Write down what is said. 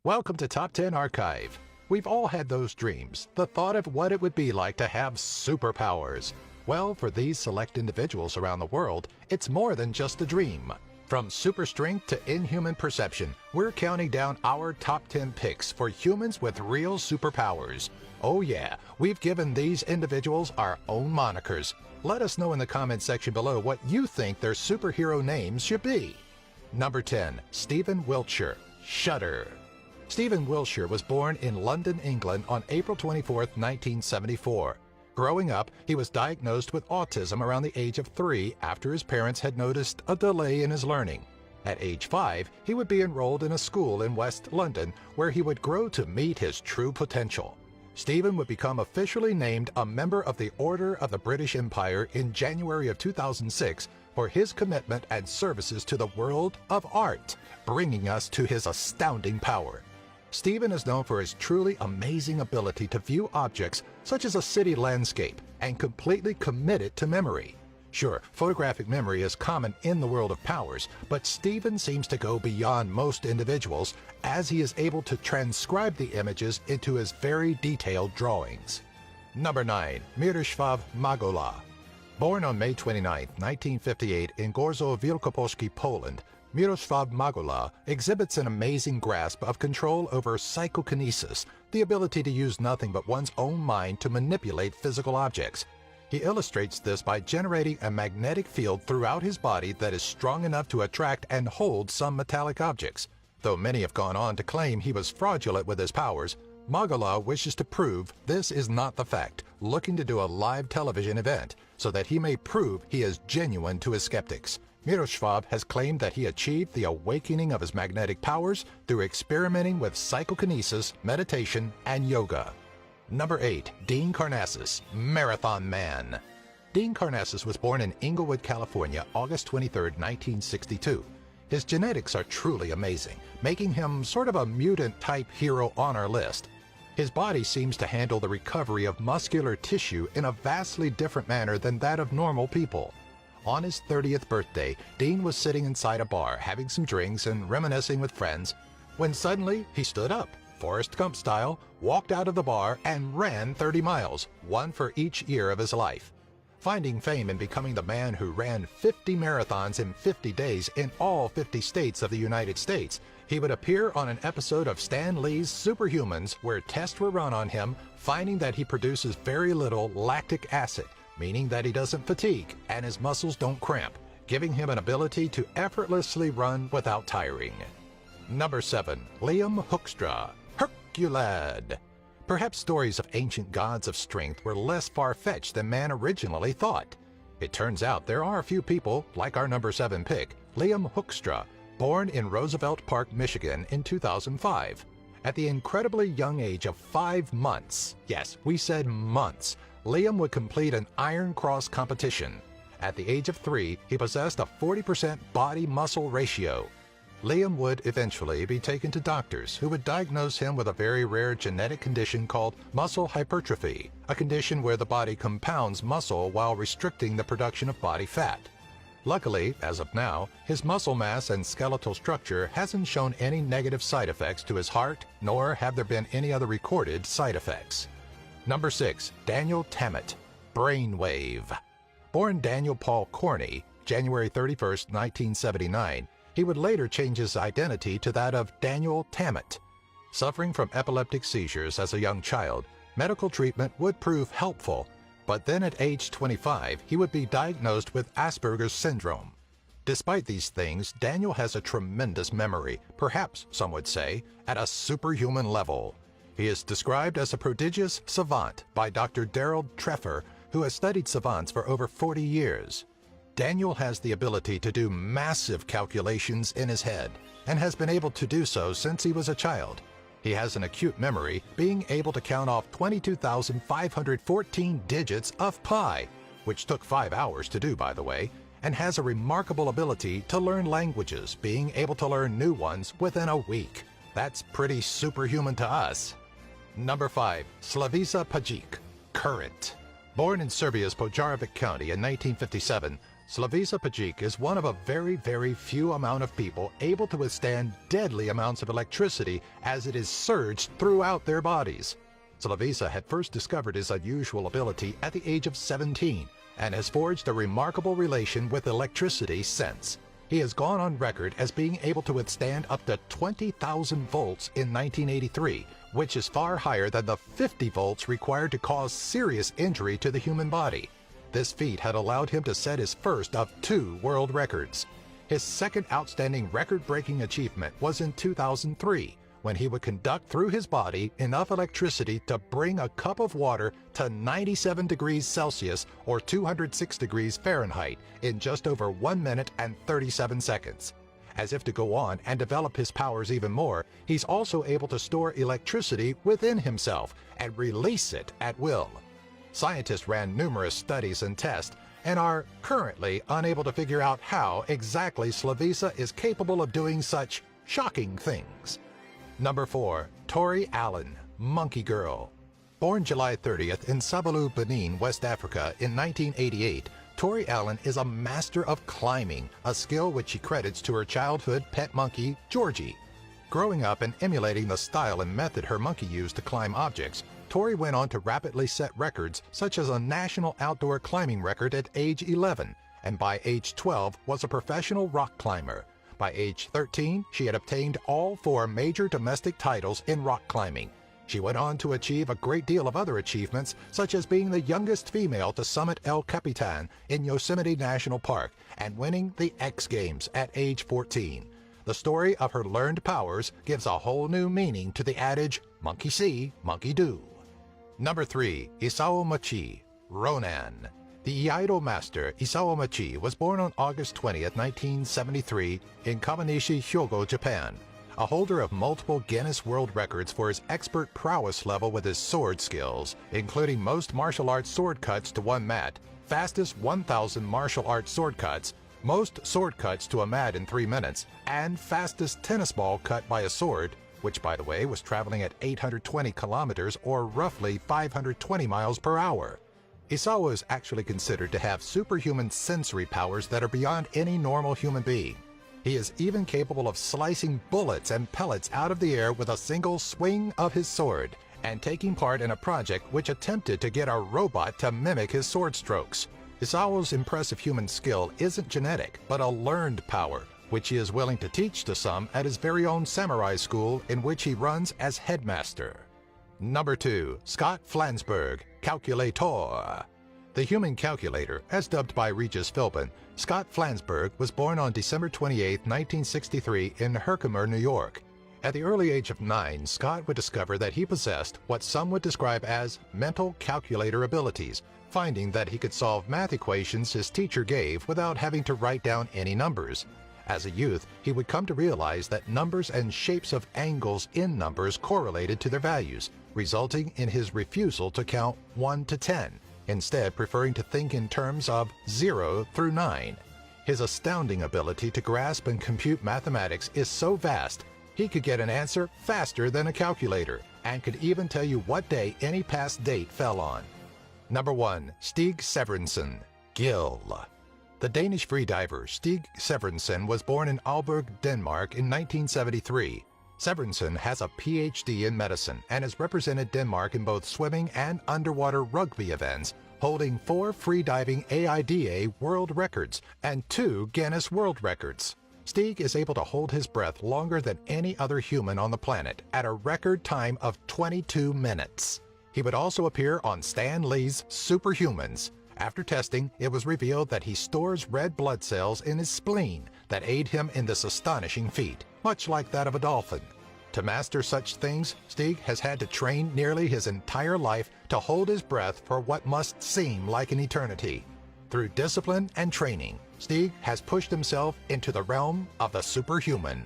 Welcome to Top 10 Archive. We've all had those dreams, the thought of what it would be like to have superpowers. Well, for these select individuals around the world, it's more than just a dream. From super strength to inhuman perception, we're counting down our top 10 picks for humans with real superpowers. Oh yeah, we've given these individuals our own monikers. Let us know in the comment section below what you think their superhero names should be. Number 10, Stephen Wiltshire, Shudder. Stephen Wiltshire was born in London, England on April 24, 1974. Growing up, he was diagnosed with autism around the age of 3 after his parents had noticed a delay in his learning. At age 5, he would be enrolled in a school in West London where he would grow to meet his true potential. Stephen would become officially named a member of the Order of the British Empire in January of 2006 for his commitment and services to the world of art, bringing us to his astounding power. Stephen is known for his truly amazing ability to view objects such as a city landscape and completely commit it to memory. Sure, photographic memory is common in the world of powers, but Stephen seems to go beyond most individuals as he is able to transcribe the images into his very detailed drawings. Number 9, Miroslav Magola. Born on May 29, 1958 in Gorzo Wielkopolski, Poland, Miroslav Magola exhibits an amazing grasp of control over psychokinesis, the ability to use nothing but one's own mind to manipulate physical objects. He illustrates this by generating a magnetic field throughout his body that is strong enough to attract and hold some metallic objects. Though many have gone on to claim he was fraudulent with his powers, Magola wishes to prove this is not the fact, looking to do a live television event so that he may prove he is genuine to his skeptics. Miroslav has claimed that he achieved the awakening of his magnetic powers through experimenting with psychokinesis, meditation, and yoga. Number 8, Dean Karnazes, Marathon Man. Dean Karnazes was born in Inglewood, California, August 23, 1962. His genetics are truly amazing, making him sort of a mutant-type hero on our list. His body seems to handle the recovery of muscular tissue in a vastly different manner than that of normal people. On his 30th birthday, Dean was sitting inside a bar having some drinks and reminiscing with friends, when suddenly he stood up, Forrest Gump style, walked out of the bar and ran 30 miles, one for each year of his life. Finding fame and becoming the man who ran 50 marathons in 50 days in all 50 states of the United States, he would appear on an episode of Stan Lee's Superhumans where tests were run on him, finding that he produces very little lactic acid, meaning that he doesn't fatigue and his muscles don't cramp, giving him an ability to effortlessly run without tiring. Number 7, Liam Hoekstra, Herculad. Perhaps stories of ancient gods of strength were less far-fetched than man originally thought. It turns out there are a few people, like our number 7 pick, Liam Hoekstra, born in Roosevelt Park, Michigan in 2005. At the incredibly young age of 5 months, yes, we said months, Liam would complete an Iron Cross competition. At the age of 3, he possessed a 40% body-muscle ratio. Liam would eventually be taken to doctors who would diagnose him with a very rare genetic condition called muscle hypertrophy, a condition where the body compounds muscle while restricting the production of body fat. Luckily, as of now, his muscle mass and skeletal structure hasn't shown any negative side effects to his heart, nor have there been any other recorded side effects. Number 6, Daniel Tammet, Brainwave. Born Daniel Paul Corney, January 31, 1979, he would later change his identity to that of Daniel Tammet. Suffering from epileptic seizures as a young child, medical treatment would prove helpful, but then at age 25, he would be diagnosed with Asperger's syndrome. Despite these things, Daniel has a tremendous memory, perhaps, some would say, at a superhuman level. He is described as a prodigious savant by Dr. Daryl Treffer, who has studied savants for over 40 years. Daniel has the ability to do massive calculations in his head, and has been able to do so since he was a child. He has an acute memory, being able to count off 22,514 digits of pi, which took 5 hours to do, by the way, and has a remarkable ability to learn languages, being able to learn new ones within a week. That's pretty superhuman to us. Number 5, Slavica Pajic, Current. Born in Serbia's Požarevac County in 1957, Slavisa Pajic is one of a very few amount of people able to withstand deadly amounts of electricity as it is surged throughout their bodies. Slavisa had first discovered his unusual ability at the age of 17 and has forged a remarkable relation with electricity since. He has gone on record as being able to withstand up to 20,000 volts in 1983, which is far higher than the 50 volts required to cause serious injury to the human body. This feat had allowed him to set his first of 2 world records. His second outstanding record-breaking achievement was in 2003, when he would conduct through his body enough electricity to bring a cup of water to 97 degrees Celsius or 206 degrees Fahrenheit in just over 1 minute and 37 seconds. As if to go on and develop his powers even more, he's also able to store electricity within himself and release it at will. Scientists ran numerous studies and tests and are currently unable to figure out how exactly Slavisa is capable of doing such shocking things. Number 4. Tori Allen, Monkey Girl. Born July 30th in Sabalu, Benin, West Africa in 1988, Tori Allen is a master of climbing, a skill which she credits to her childhood pet monkey, Georgie. Growing up and emulating the style and method her monkey used to climb objects, Tori went on to rapidly set records such as a national outdoor climbing record at age 11, and by age 12 was a professional rock climber. By age 13, she had obtained all 4 major domestic titles in rock climbing. She went on to achieve a great deal of other achievements, such as being the youngest female to summit El Capitan in Yosemite National Park and winning the X Games at age 14. The story of her learned powers gives a whole new meaning to the adage, monkey see, monkey do. Number 3. Isao Machi, Ronan. The Iaido master Isao Machi was born on August 20, 1973 in Kawanishi, Hyogo, Japan. A holder of multiple Guinness World Records for his expert prowess level with his sword skills, including most martial arts sword cuts to one mat, fastest 1,000 martial arts sword cuts, most sword cuts to a mat in 3 minutes, and fastest tennis ball cut by a sword, which by the way was traveling at 820 kilometers or roughly 520 miles per hour. Isao is actually considered to have superhuman sensory powers that are beyond any normal human being. He is even capable of slicing bullets and pellets out of the air with a single swing of his sword, and taking part in a project which attempted to get a robot to mimic his sword strokes. Isao's impressive human skill isn't genetic, but a learned power, which he is willing to teach to some at his very own samurai school in which he runs as headmaster. Number 2. Scott Flansburgh, Calculator. The human calculator, as dubbed by Regis Philbin, Scott Flansburgh was born on December 28, 1963 in Herkimer, New York. At the early age of 9, Scott would discover that he possessed what some would describe as mental calculator abilities, finding that he could solve math equations his teacher gave without having to write down any numbers. As a youth, he would come to realize that numbers and shapes of angles in numbers correlated to their values, resulting in his refusal to count 1 to 10, instead preferring to think in terms of 0 through 9. His astounding ability to grasp and compute mathematics is so vast, he could get an answer faster than a calculator, and could even tell you what day any past date fell on. Number 1. Stig Severinsen, Gil. The Danish freediver Stig Severinsen was born in Aalborg, Denmark in 1973. Severinsen has a PhD in medicine and has represented Denmark in both swimming and underwater rugby events, holding 4 freediving AIDA world records and 2 Guinness World Records. Stig is able to hold his breath longer than any other human on the planet at a record time of 22 minutes. He would also appear on Stan Lee's Superhumans. After testing, it was revealed that he stores red blood cells in his spleen that aid him in this astonishing feat, much like that of a dolphin. To master such things, Stig has had to train nearly his entire life to hold his breath for what must seem like an eternity. Through discipline and training, Stig has pushed himself into the realm of the superhuman.